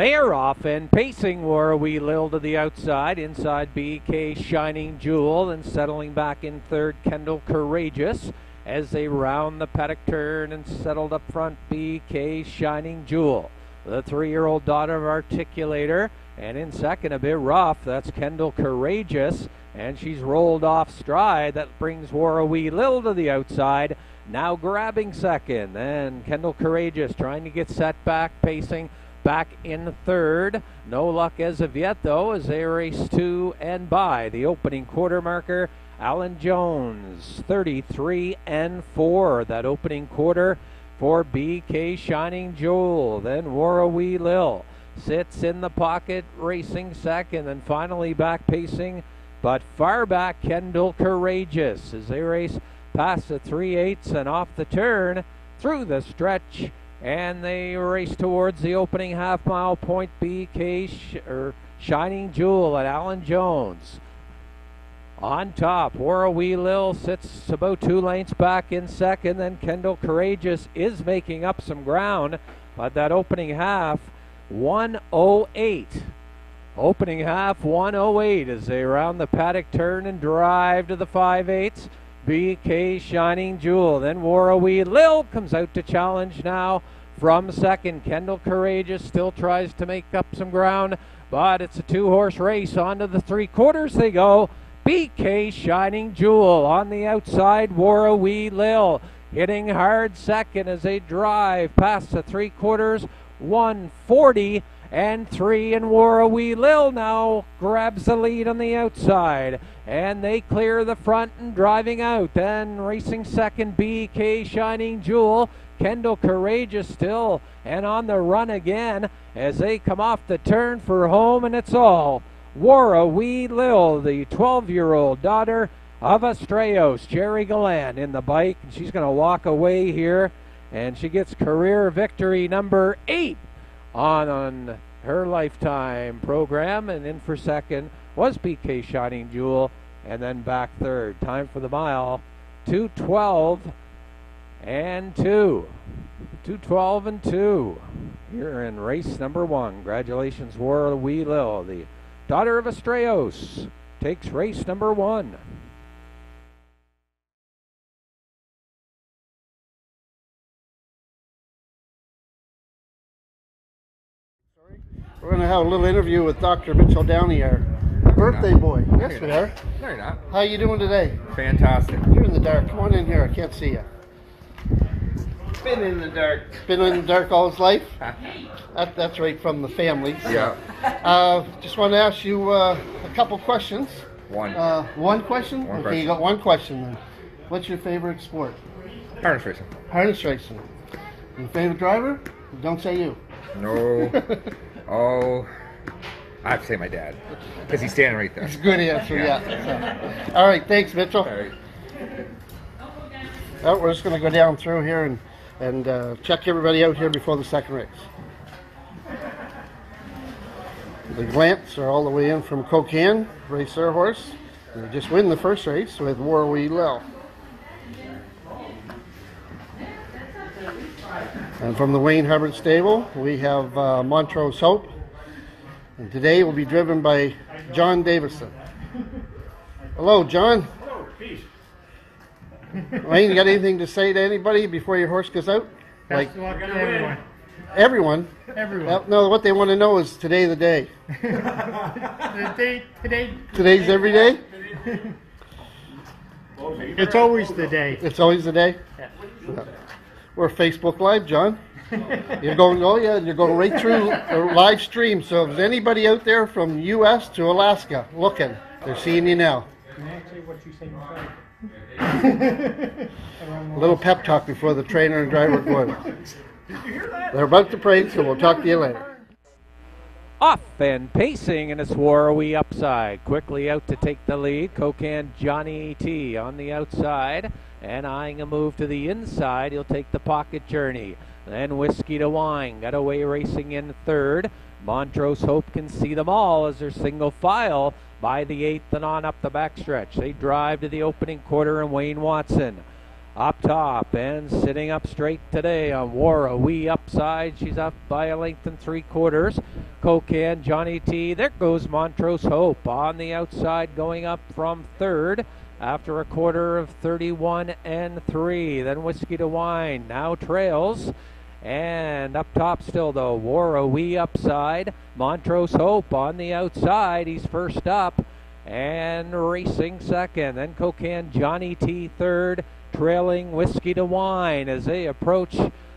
They are off and pacing Warrawee Lil to the outside. Inside Bkshining Jewel, and settling back in third Kendal Courageous as they round the paddock turn and settled up front Bkshining Jewel. The 3-year-old daughter of Articulator, and in second a bit rough, that's Kendal Courageous, and she's rolled off stride. That brings Warrawee Lil to the outside, now grabbing second. Then Kendal Courageous trying to get set back, pacing back in third. No luck as of yet, though, as they race to and by the opening quarter marker. Alan Jones, 33 and 4. That opening quarter for Bkshining Jewel. Then Warrawee Lil sits in the pocket, racing second, and finally back pacing, but far back Kendal Courageous as they race past the 3/8 and off the turn through the stretch. And they race towards the opening half-mile point. Bkshining Jewel at Alan Jones. On top, Warrawee Lil sits about 2 lengths back in second. Then Kendal Courageous is making up some ground, but that opening half, 1:08. Opening half, 1:08 as they round the paddock turn and drive to the 5/8. Bkshining Jewel. Then Warrawee Lil comes out to challenge now from second. Kendal Courageous still tries to make up some ground, but it's a 2-horse race. Onto the 3/4 they go. Bkshining Jewel on the outside. Warrawee Lil hitting hard second as they drive past the 3/4. 1:40 and 3, and Warrawee Lil now grabs the lead on the outside, and they clear the front and driving out. Then racing second, Bkshining Jewel. Kendal Courageous still and on the run again as they come off the turn for home, and it's all Warrawee Lil, the 12-year-old daughter of Australios, Jerry Galland, in the bike, and she's going to walk away here, and she gets career victory number 8 on her lifetime program. And in for second was Bkshining Jewel, and then back third. Time for the mile, 2:12 and 2. 2:12 and 2 here in race number 1. Congratulations, Warrawee Lil, the daughter of Australios, takes race number 1. We're going to have a little interview with Dr. Mitchell Downey, our birthday boy. Yes, we are. No, you're not. How you doing today? Fantastic. You're in the dark. Come on in here. I can't see you. Been in the dark. Been in the dark all his life? That's right from the family. So. Yeah. Just want to ask you a couple questions. One. One question? One okay, question. You got one question then. What's your favorite sport? Harness racing. Harness racing. Your favorite driver? Don't say you. No. Oh, I have to say my dad, because he's standing right there. That's a good answer, yeah. So, all right, thanks, Mitchell. All right. Well, we're just going to go down through here and check everybody out here before the second race. The Glants are all the way in from Cancun, race their horse. They just win the first race with Warrawee Lil. And from the Wayne Hubbard stable, we have Montrose Hope. And today will be driven by John Davison. Hello, John. Hello, peace. Wayne, you got anything to say to anybody before your horse goes out? Best of luck to everyone. Everyone? Everyone. No, what they want to know is today the day. Today's every day? It's always the day. It's always the day? Yeah. We're Facebook Live, John. You're going, oh yeah, you're going right through a live stream. So if there's anybody out there from U.S. to Alaska looking, they're seeing you now. Can I say what you say A little pep talk before the trainer and driver go in. They're about to pray, so we'll talk to you later. Off and pacing, and it's Warrawee upside. Quickly out to take the lead. Cancun Johnny T on the outside, and eyeing a move to the inside. He'll take the pocket journey. Then Whiskey to Wine got away racing in third. Montrose Hope can see them all as they're single file by the 8th and on up the backstretch. They drive to the opening quarter, and Wayne Watson up top and sitting up straight today on Warrawee upside. She's up by a length and 3/4. Kokan, Johnny T. There goes Montrose Hope on the outside, going up from 3rd after a quarter of 31 and 3. Then Whiskey to Wine now trails. And up top still though, Warrawee upside. Montrose Hope on the outside. He's first up and racing second. Then Kokan, Johnny T 3rd, trailing Whiskey to Wine as they approach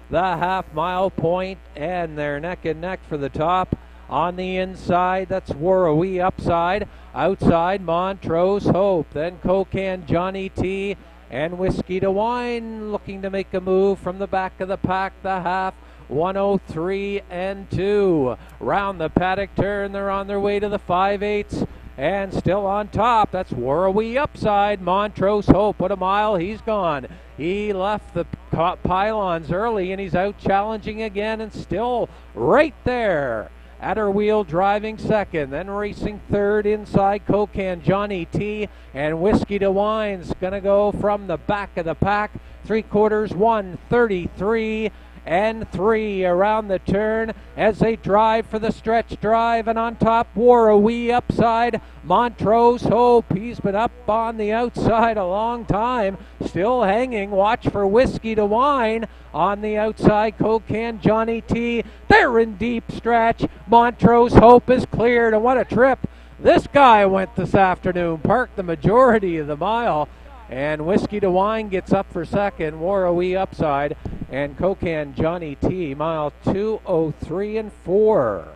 the half-mile point, and they're neck and neck for the top. On the inside, that's Warrawee upside. Outside, Montrose Hope. Then Kokan, Johnny T, and Whiskey to Wine looking to make a move from the back of the pack. The half, 103 and 2. Round the paddock turn, they're on their way to the 5/8. And still on top, that's Warrawee upside. Montrose Hope, what a mile he's gone. He left the pylons early and he's out challenging again and still right there at her wheel, driving second. Then racing third inside, Kokan, Johnny T, and Whiskey to Wine's gonna go from the back of the pack. 3/4, 133 and 3 around the turn as they drive for the stretch drive. And on top, Warrawee upside. Montrose Hope, he's been up on the outside a long time, still hanging. Watch for Whiskey to Wine on the outside. Kokan, Johnny T, they're in deep stretch. Montrose Hope is cleared, and what a trip this guy went this afternoon. Parked the majority of the mile, and Whiskey to Wine gets up for second. Warrawee upside, and Kokan, Johnny T, mile 2:03 and 4.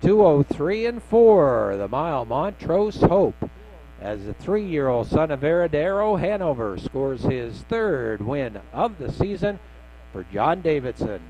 2:03 and 4, the mile. Montrose Hope, as the 3-year-old son of Veradero Hanover, scores his 3rd win of the season for John Davidson.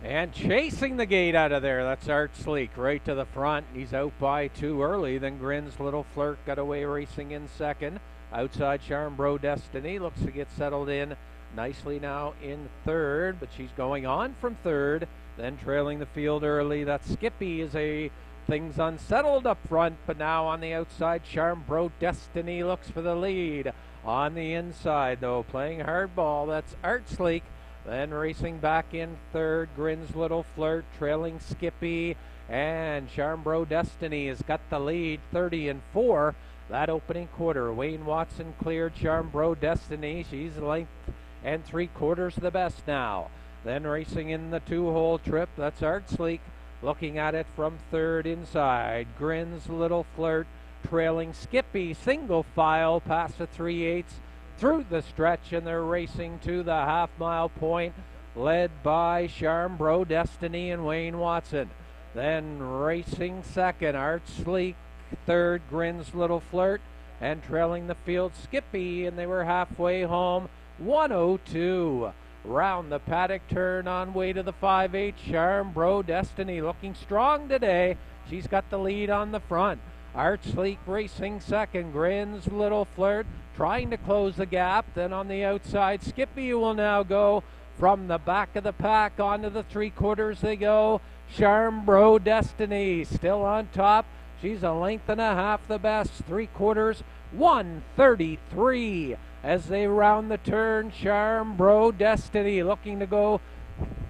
And chasing the gate out of there, that's Artsleek right to the front. He's out by 2 early. Then Grin's Little Flirt got away racing in second. Outside, Charmbro Destiny looks to get settled in nicely now in 3rd, but she's going on from 3rd. Then trailing the field early, that Skippy is things unsettled up front, but now on the outside, Charmbro Destiny looks for the lead. On the inside though, playing hardball, that's Artsleek. Then racing back in 3rd, Grin's Little Flirt, trailing Skippy, and Charmbro Destiny has got the lead, 30 and 4. That opening quarter, Wayne Watson cleared Charmbro Destiny. She's length and 3/4 the best now. Then racing in the 2-hole trip, that's Artsleek, looking at it from 3rd inside. Grin's Little Flirt, trailing Skippy, single file past the 3/8 through the stretch, and they're racing to the half-mile point, led by Charmbro Destiny and Wayne Watson. Then racing second, Artsleek, 3rd, Grin's Little Flirt, and trailing the field, Skippy, and they were halfway home, 1:02. Round the paddock turn on way to the 5/8, Charmbro Destiny looking strong today. She's got the lead on the front. Artsleek racing second, Grin's Little Flirt trying to close the gap. Then on the outside, Skippy will now go from the back of the pack onto the 3/4 they go. Charmbro Destiny still on top. She's a length and a half the best, 3/4, 133 as they round the turn. Charmbro Destiny looking to go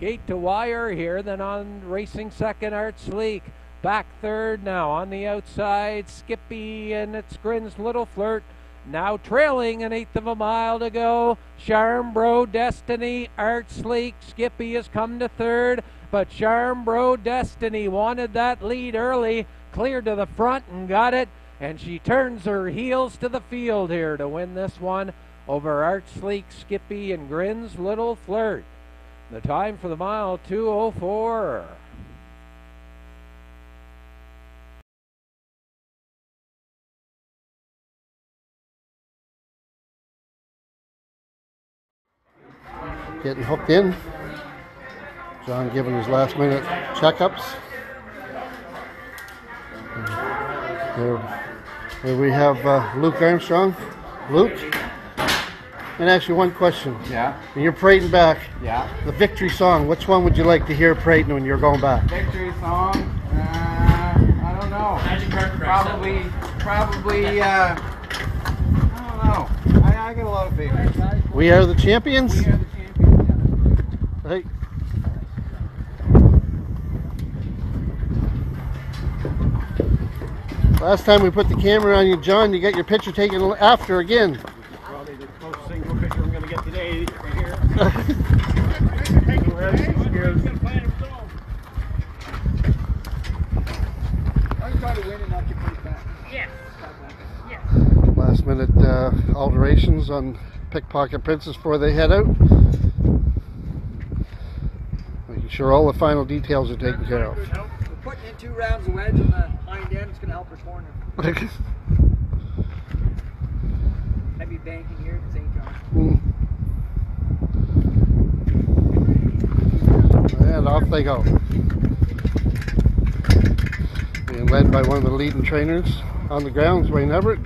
gate to wire here. Then on racing second, Artsleek. Back 3rd now on the outside, Skippy, and it's Grin's Little Flirt. Now trailing, 1/8 of a mile to go. Charmbro Destiny, Artsleek, Skippy has come to 3rd, but Charmbro Destiny wanted that lead early, cleared to the front and got it, and she turns her heels to the field here to win this one over Artsleek, Skippy, and Grin's Little Flirt. The time for the mile, 2:04. Getting hooked in. John giving his last minute checkups. Here we have Luke Armstrong. Luke, and ask you one question. Yeah. When you're parading back, Yeah. the victory song, which one would you like to hear parading when you're going back? Victory song. know. Magic card crack. Probably, I don't know. I got a lot of faith. We are the champions. We are the champions. Right. Last time we put the camera on you, John, you got your picture taken after again. Probably the most single picture I'm going to get today right here. I'm trying to win and not get pushed back. Yes. Last minute alterations on Pickpocket Princess before they head out. Making sure all the final details are taken care of. We're putting in 2 rounds of wedge on the hind end. It's going to help her corner. Heavy banking here at St. John. And off they go. Being led by one of the leading trainers on the grounds, Wayne Everett.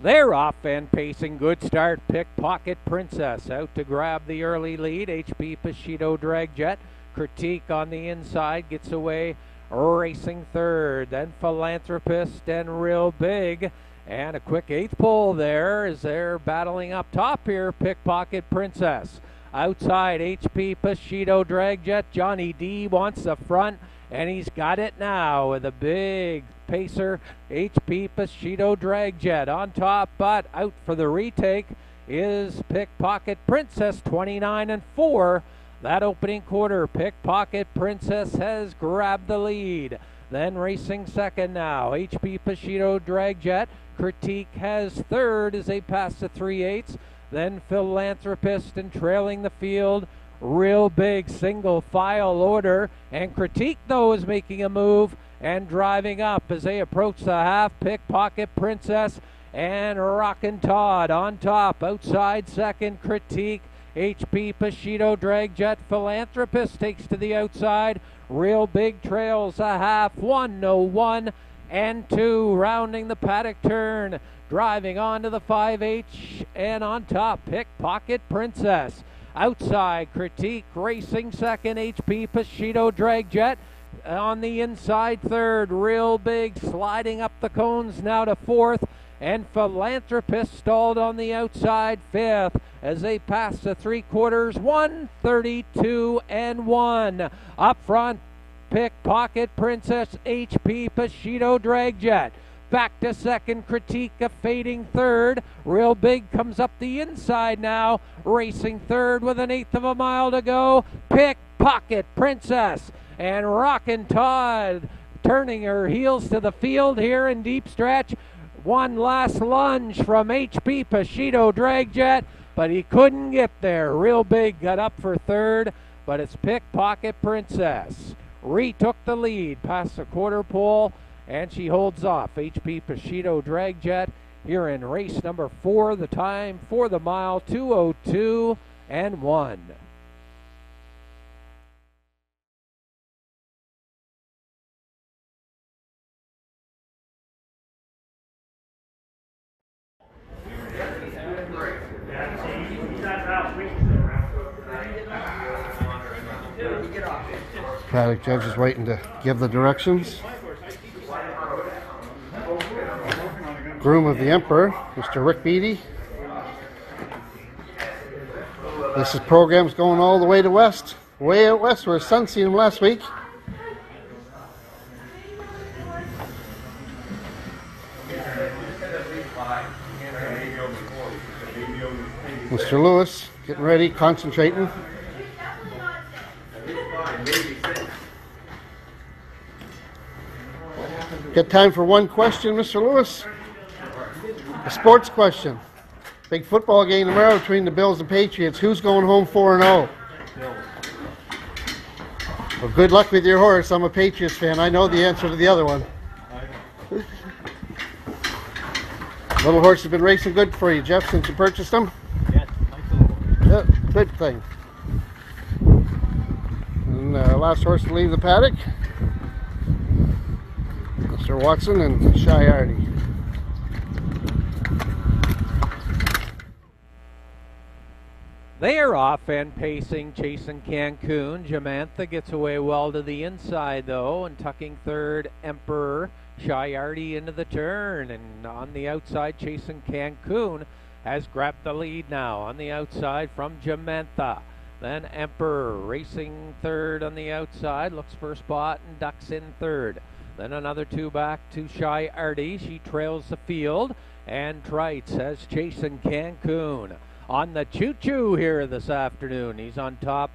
They're off and pacing. Good start. Pickpocket Princess out to grab the early lead. HP Bushido Dragjet. Critique on the inside gets away. Racing third. Then Philanthropist and Real Big. And a quick 8th pole there as they're battling up top here. Pickpocket Princess. Outside HP Bushido Dragjet. Johnny D wants the front. And he's got it now with a big pacer. HP Bushido Dragjet on top, but out for the retake is Pickpocket Princess, 29-4. That opening quarter, Pickpocket Princess has grabbed the lead. Then racing second now, HP Bushido Dragjet. Critique has third as they pass the 3/8. Then Philanthropist and trailing the field. Real Big single file order, and Critique though is making a move and driving up as they approach the half. Pickpocket Princess and Rockin' Todd on top. Outside second, Critique. HP Bushido Dragjet. Philanthropist takes to the outside. Real Big trails a half. 1:01 and 2, rounding the paddock turn, driving onto the 5H, and on top Pickpocket Princess. Outside, Critique racing second, HP Bushido Dragjet on the inside third. Real Big sliding up the cones now to 4th, and Philanthropist stalled on the outside 5th as they pass the 3/4, 1:32 and 1. Up front, Pickpocket Princess, HP Bushido Dragjet. Back to second, Critique, a fading third. Real Big comes up the inside now, racing third with 1/8 of a mile to go. Pickpocket Princess and Rockin' Todd turning her heels to the field here in deep stretch. One last lunge from HP Bushido Dragjet, but he couldn't get there. Real Big got up for third, but it's Pickpocket Princess retook the lead past the quarter pole, and she holds off HP Bushido Dragjet here in race number 4. The time for the mile, 2:02 and 1. Paddock judge is waiting to give the directions. Groom of the Emperor, Mr. Rick Beatty. This is program's going all the way to west, way out west where Sun seen him last week. Mr. Lewis getting ready, concentrating. Got time for one question, Mr. Lewis? A sports question. Big football game tomorrow between the Bills and Patriots. Who's going home 4-0? Well, good luck with your horse. I'm a Patriots fan. I know the answer to the other one. Little horse has been racing good for you, Jeff, since you purchased him? Yeah, Yeah, good thing. And last horse to leave the paddock, Mr. Watson and Shy Artie. They are off and pacing, chasing Cancun. Jamantha gets away well to the inside, though, and tucking third, Emperor. Artie into the turn, and on the outside, chasing Cancun has grabbed the lead now on the outside from Jamantha. Then Emperor racing third on the outside, looks for a spot and ducks in third. Then another two back to Artie. She trails the field, and Trites has chasing Cancun on the choo-choo here this afternoon. He's on top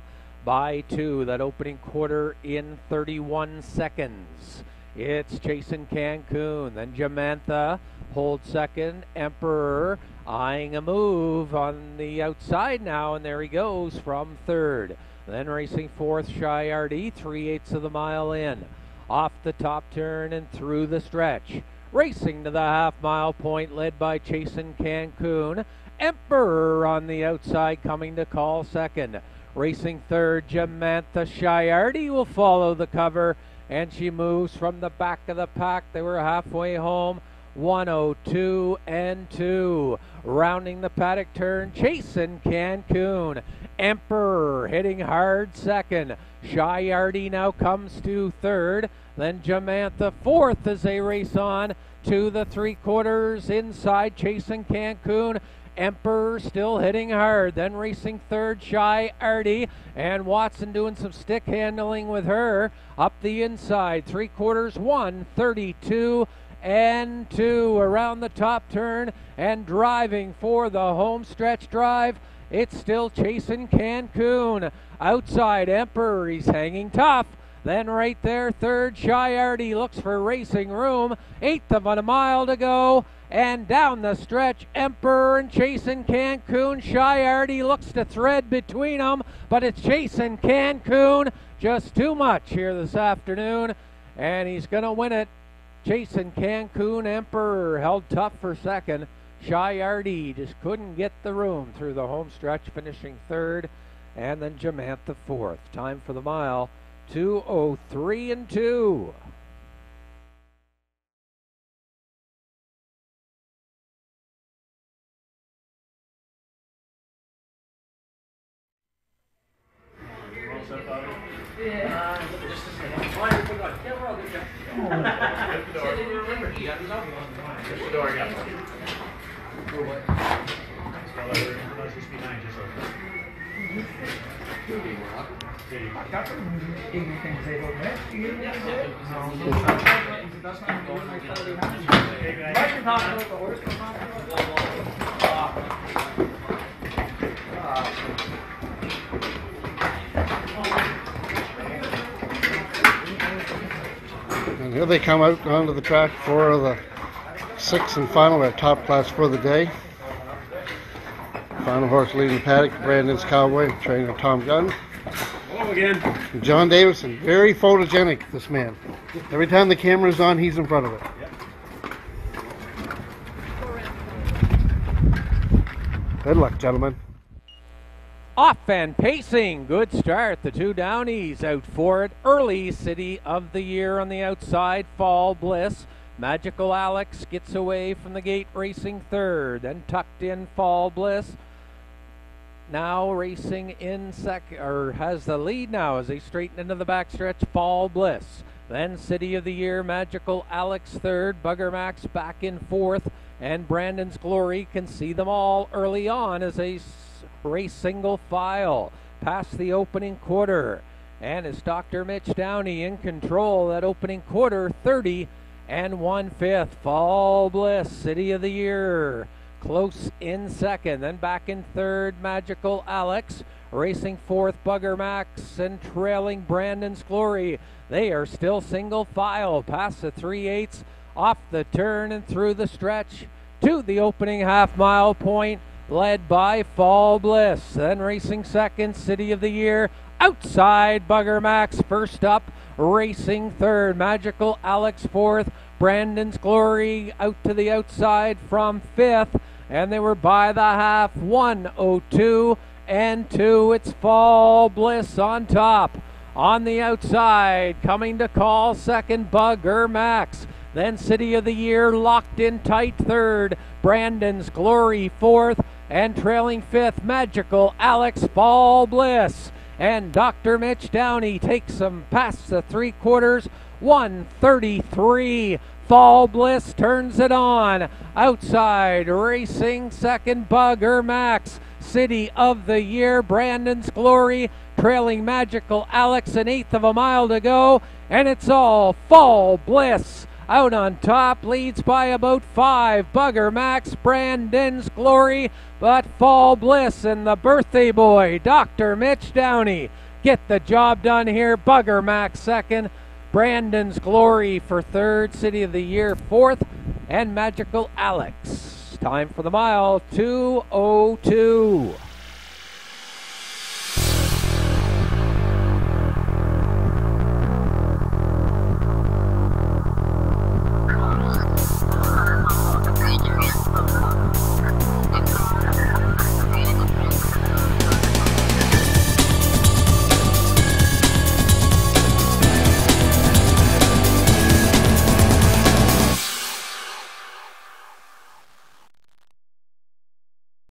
by 2. That opening quarter in 31 seconds. It's chasing Cancun. Then Jamantha holds second. Emperor eyeing a move on the outside now, and there he goes from third. Then racing fourth, Artie, 3/8 of the mile in. Off the top turn and through the stretch. Racing to the half-mile point, led by chasing Cancun. Emperor on the outside coming to call second. Racing third, Jamantha. Artie will follow the cover, and she moves from the back of the pack. They were halfway home. 102 and 2. Rounding the paddock turn, chasing Cancun. Emperor hitting hard second. Artie now comes to third. Then Jamantha fourth as they race on to the 3/4 inside, chasing Cancun. Emperor still hitting hard. Then racing third, Artie, and Watson doing some stick handling with her. Up the inside, 3/4, 1:32 and 2 around the top turn, and driving for the home stretch drive. It's still chasing Cancun. Outside, Emperor, he's hanging tough. Then right there, third, Artie looks for racing room. 1/8 of a mile to go. And down the stretch, Emperor and chasing Cancun. Artie looks to thread between them, but it's chasing Cancun just too much here this afternoon. And he's going to win it. Chasing Cancun. Emperor held tough for second. Artie just couldn't get the room through the home stretch, finishing third. And then Jamantha fourth. Time for the mile, 2:03 and 2. And here they come out onto the track for the 6th and final, our top class for the day. Final horse leading paddock, Brandon's Cowboy, trainer Tom Gunn. Hello again. John Davison, very photogenic, this man. Every time the camera's on, he's in front of it. Good luck, gentlemen. Off and pacing. Good start. The two Downies out for it. Early City of the Year on the outside. Fall Bliss. Magical Alex gets away from the gate, racing third. Then tucked in Fall Bliss. Now racing in second, or has the lead now as they straighten into the backstretch. Fall Bliss. Then City of the Year, Magical Alex third. Bugger Max back in fourth. And Brandon's Glory can see them all early on as they race single file past the opening quarter. And it's Dr. Mitch Downey in control that opening quarter, 30 and 1/5. Fall Bliss, City of the Year, close in second. Then back in third, Magical Alex. Racing fourth, Bugger Max, and trailing Brandon's Glory. They are still single file past the 3/8, off the turn and through the stretch to the opening half-mile point, led by Fall Bliss. Then racing second, City of the Year. Outside, Bugger Max first up. Racing third, Magical Alex fourth. Brandon's Glory out to the outside from fifth. And they were by the half, 1:02 and 2. It's Fall Bliss on top. On the outside, coming to call second, Bugger Max. Then City of the Year locked in tight third. Brandon's Glory fourth. And trailing fifth, Magical Alex Fall Bliss. And Dr. Mitch Downey takes them past the 3/4, 1:33. Fall Bliss turns it on. Outside, racing second, Bugger Max. City of the Year, Brandon's Glory, trailing Magical Alex, an 1/8 of a mile to go. And it's all Fall Bliss. Out on top, leads by about 5. Bugger Max, Brandon's Glory, but Fall Bliss and the birthday boy, Dr. Mitch Downey, get the job done here. Bugger Max second, Brandon's Glory for third, City of the Year fourth, and Magical Alex. Time for the mile, 2:02.